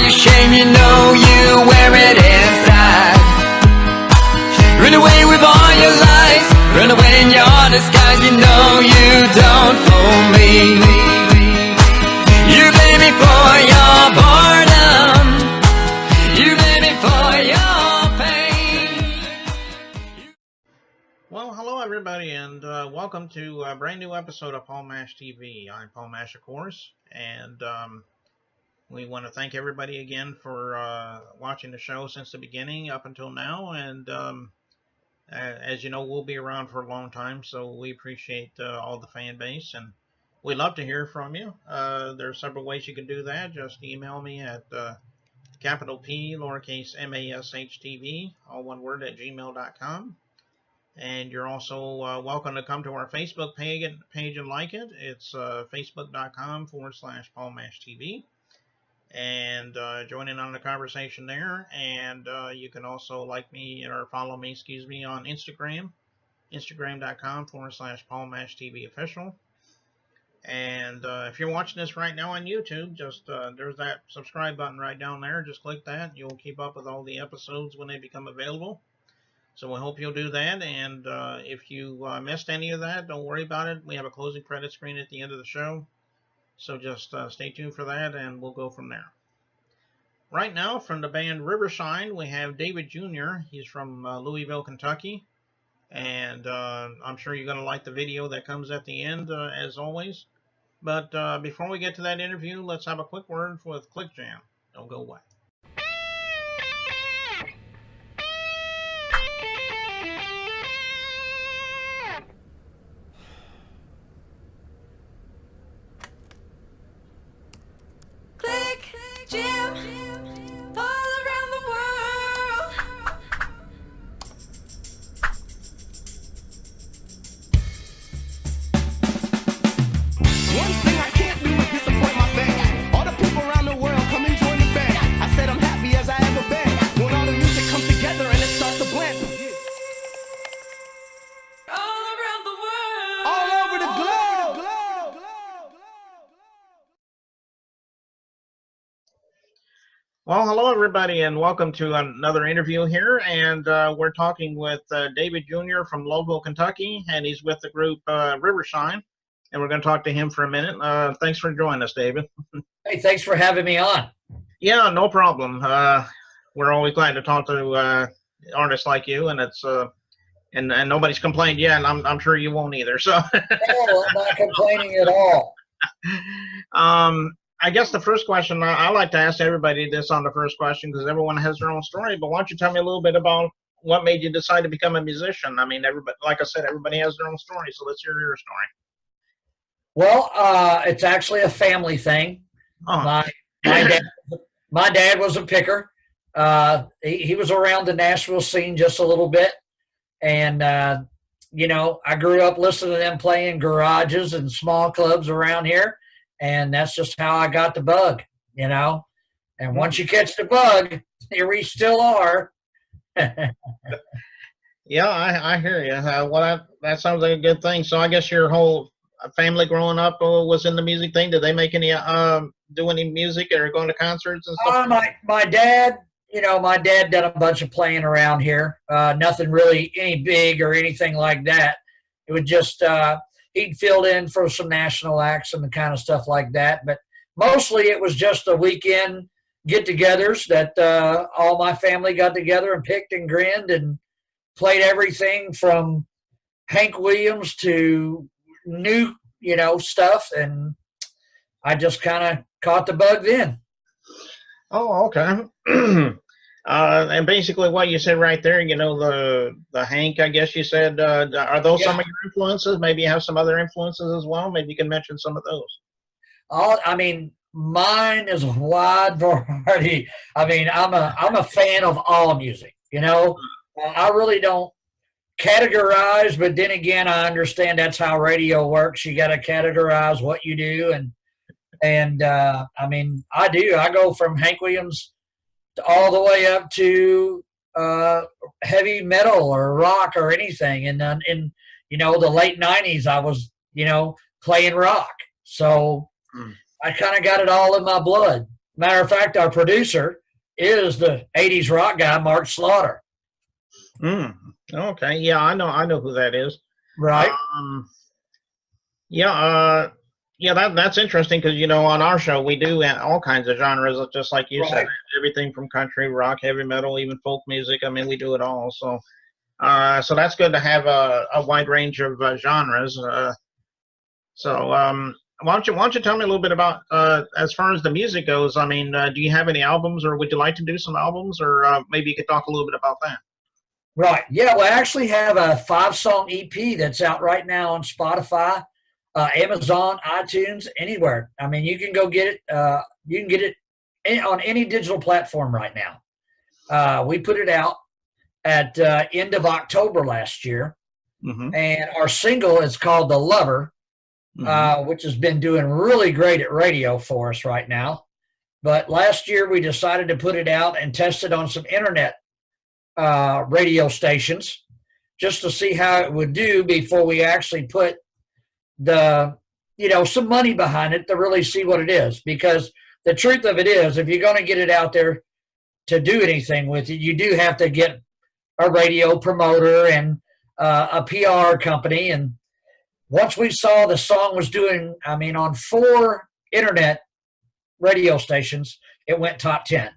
your shame, you know you wear it inside. Run away with all your lies, run away in your disguise, you know you don't fool me. You blame me for your boredom, you blame me for your pain. Well, hello everybody, and welcome to a brand new episode of Paul Mash TV. I'm Paul Mash, of course, and we want to thank everybody again for watching the show since the beginning up until now. And as you know, we'll be around for a long time, so we appreciate all the fan base, and we'd love to hear from you. There are several ways you can do that. Just email me at capital P, lowercase MASHTV, all one word, at gmail.com. And you're also welcome to come to our Facebook page and like it. It's facebook.com/Paul Mash TV. And join in on the conversation there. And you can also like me or follow me, on Instagram, instagram.com/Paul Mash TV official. And if you're watching this right now on YouTube, just there's that subscribe button right down there. Just click that. You'll keep up with all the episodes when they become available. So we hope you'll do that. And if you missed any of that, don't worry about it. We have a closing credit screen at the end of the show. So just stay tuned for that, and we'll go from there. Right now, from the band Rivershine, we have David Jr. He's from Louisville, Kentucky. And I'm sure you're going to like the video that comes at the end, as always. But before we get to that interview, let's have a quick word with Click Jam. Don't go away. Jam, all around the world. One thing I can't do is disappoint my fans. All the people around the world come and join the band. I said I'm happy as I ever been when all the music comes together and it starts to blend. All around the world. All over the globe. Well, hello everybody, and welcome to another interview here. And we're talking with David Jr. from Louisville, Kentucky, and he's with the group Rivershine. And we're going to talk to him for a minute. Thanks for joining us, David. Hey, thanks for having me on. Yeah, no problem. We're always glad to talk to artists like you, and it's and nobody's complained yet, and I'm sure you won't either. So No, I'm not complaining at all. I guess the first question, I like to ask everybody this on the first question because everyone has their own story. But why don't you tell me a little bit about what made you decide to become a musician? I mean, everybody, like I said, everybody has their own story. So let's hear your story. Well, it's actually a family thing. Oh. My dad was a picker. He was around the Nashville scene just a little bit. And, you know, I grew up listening to them playing garages and small clubs around here. And that's just how I got the bug, you know. And once you catch the bug, here we still are. Yeah, I hear you. Well, that sounds like a good thing. So I guess your whole family growing up was in the music thing. Did they make any do any music or going to concerts and stuff? My dad, you know, my dad done a bunch of playing around here. Nothing really any big or anything like that. It would just he'd filled in for some national acts and the kind of stuff like that. But mostly it was just a weekend get-togethers that all my family got together and picked and grinned and played everything from Hank Williams to new, you know, stuff. And I just kind of caught the bug then. Oh, okay. And basically what you said right there, you know, the Hank, I guess you said, are those some of your influences? Maybe you have some other influences as well. Maybe you can mention some of those. I mean, mine is a wide variety. I mean, I'm a fan of all music, you know. I really don't categorize, but then again, I understand that's how radio works. You got to categorize what you do. And I mean, I do. I go from Hank Williams all the way up to heavy metal or rock or anything. And then in, you know, the late 90s, I was, you know, playing rock. So I kind of got it all in my blood. Matter of fact, our producer is the 80s rock guy, Mark Slaughter. Okay. Yeah, I know who that is. Right. Yeah. Yeah, that's interesting because on our show we do all kinds of genres, just like you said, Right. everything from country, rock, heavy metal, even folk music. I mean, we do it all. So, so that's good to have a wide range of genres. So, why don't you tell me a little bit about as far as the music goes? I mean, do you have any albums, or would you like to do some albums, or maybe you could talk a little bit about that? Right. Yeah, we actually have a 5-song EP that's out right now on Spotify, Amazon, iTunes, anywhere. I mean, you can go get it. You can get it on any digital platform right now. We put it out at end of October last year, and our single is called "The Lover," which has been doing really great at radio for us right now. But last year we decided to put it out and test it on some internet radio stations just to see how it would do before we actually put some money behind it to really see what it is. Because the truth of it is, if you're going to get it out there to do anything with it, you do have to get a radio promoter and a PR company. And once we saw the song was doing, on 4 internet radio stations, it went top 10.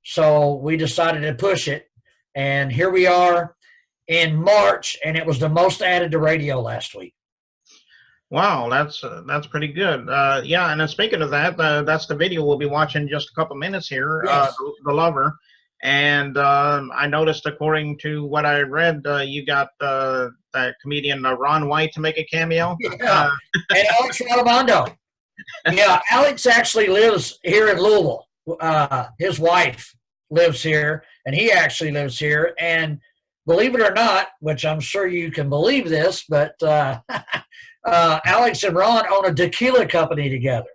So we decided to push it. And here we are in March, and it was the most added to radio last week. Wow, that's pretty good. Yeah, and then speaking of that, that's the video we'll be watching in just a couple minutes here. Yes. The Lover, and I noticed, according to what I read, you got that comedian Ron White to make a cameo. Yeah, and Alex Raimondo. Yeah, Alex actually lives here in Louisville. His wife lives here, and he actually lives here. And believe it or not, which I'm sure you can believe this, but Alex and Ron own a tequila company together.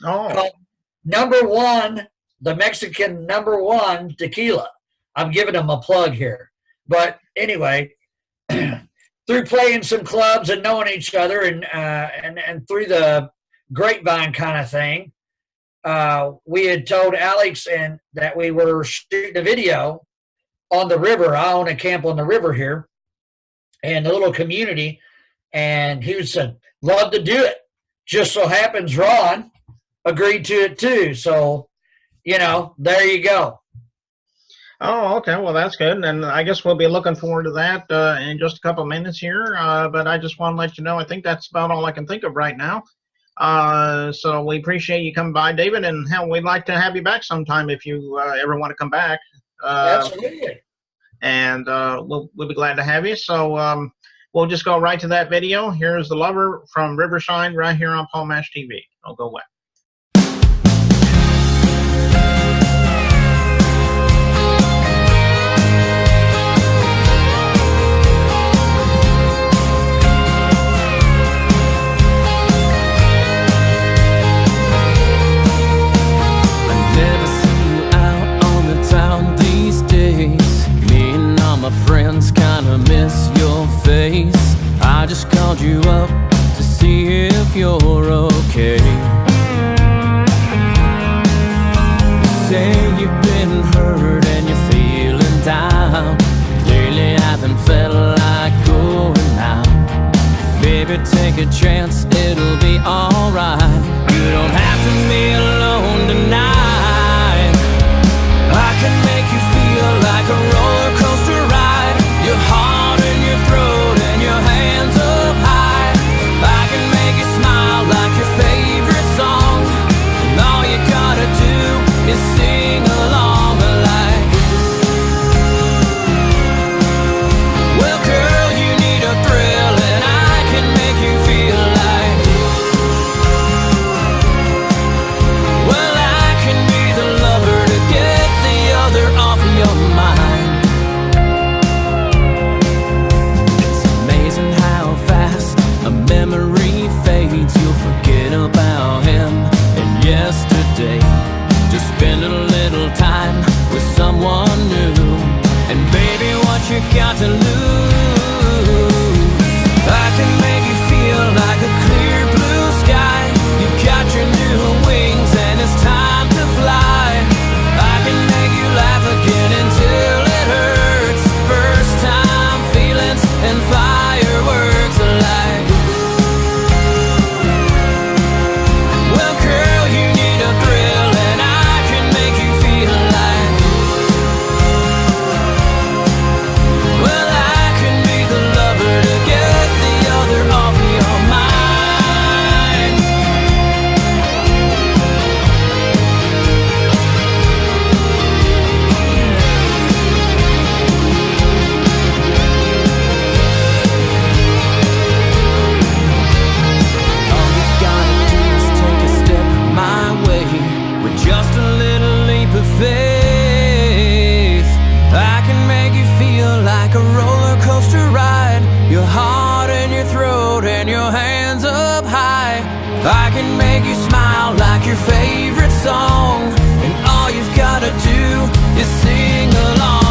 Oh, Called Number One, the Mexican Number One Tequila. I'm giving them a plug here. But anyway, through playing some clubs and knowing each other and through the grapevine kind of thing, we had told Alex and that we were shooting a video on the river. I own a camp on the river here and a little community. And he said, love to do it. Just so happens Ron agreed to it too. So, there you go. Oh, okay. Well, that's good. And I guess we'll be looking forward to that in just a couple of minutes here. But I just want to let you know, I think that's about all I can think of right now. So we appreciate you coming by, David, and hell, we'd like to have you back sometime if you ever want to come back. Absolutely. And we'll be glad to have you. So we'll just go right to that video. Here's The Lover from Rivershine right here on Paul Mash TV. Don't go away. My friends kinda miss your face. I just called you up to see if you're okay. You say you've been hurt and you're feeling down. Lately I haven't felt like going out. Baby, take a chance, it'll be alright. You don't have to be alone tonight. I can make you feel like a roller coaster ride. Your heart in your throat and your hands up high. I can make you smile like your favorite song. And all you gotta do is sing along like, well girl, you need a thrill, and I can make you feel like can make you smile like your favorite song, and all you've gotta do is sing along.